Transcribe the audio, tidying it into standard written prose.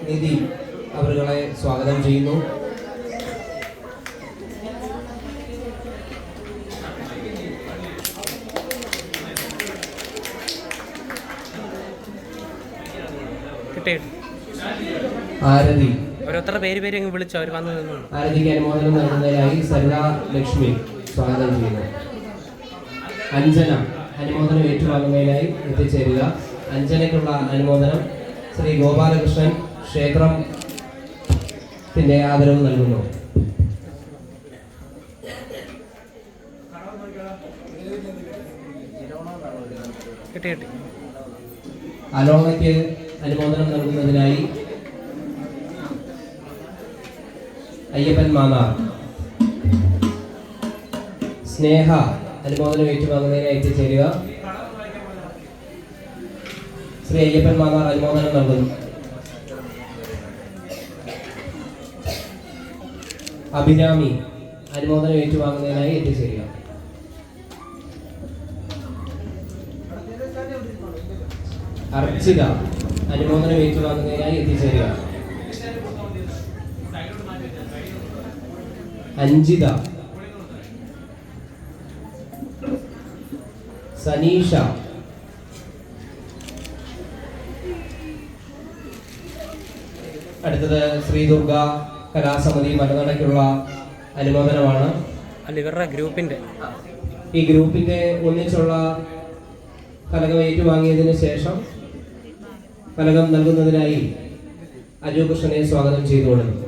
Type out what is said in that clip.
നിധി അവരുകളെ സ്വാഗതം ചെയ്യുന്നു. ആരതി ഓരോരുത്തരുടെ പേര് അങ്ങ് വിളിച്ചു അവർ വന്നു നിന്നു. ആരതിക്ക് അനുമോദനം നൽകുന്നതിനായി സരിത ലക്ഷ്മി സ്വാഗതം ചെയ്യുന്നു. അഞ്ജന അനുമോദനം ഏറ്റുവാങ്ങുന്നതിനായി എത്തിച്ചേരുക. അഞ്ജനയ്ക്കുള്ള അനുമോദനം ശ്രീ ഗോപാലകൃഷ്ണൻ ക്ഷേത്രത്തിന്റെ ആദരവ് നൽകുന്നു. അലോണയ്ക്ക് അനുമോദനം നൽകുന്നതിനായി അയ്യപ്പൻ മാന്നാർ. സ്നേഹ അനുമോദനം ഏറ്റുവാങ്ങുന്നതിനായി എത്തിച്ചേരുക. ശ്രീ അയ്യപ്പൻ മാന്നാർ അനുമോദനം നൽകുന്നു. അഭിരാമി അനുമോദനം ഏറ്റുവാങ്ങുന്നതിനായി എത്തിച്ചേരുക. അർച്ചിത അനുമോദനം ഏറ്റുവാങ്ങുന്നതിനായി എത്തിച്ചേരുക. അഞ്ജിത, സനീഷ, അടുത്തത് ശ്രീ ദുർഗ കലാസമിതി മലനടയ്ക്കുള്ള അനുമോദനമാണ്. ഇവരുടെ ഗ്രൂപ്പിന്റെ ഈ ഗ്രൂപ്പിന്റെ ഒന്നിച്ചുള്ള ഫലകം ഏറ്റുവാങ്ങിയതിനു ശേഷം ഫലകം നൽകുന്നതിനായി അജു കൃഷ്ണനെ സ്വാഗതം ചെയ്തുകൊള്ളുന്നു.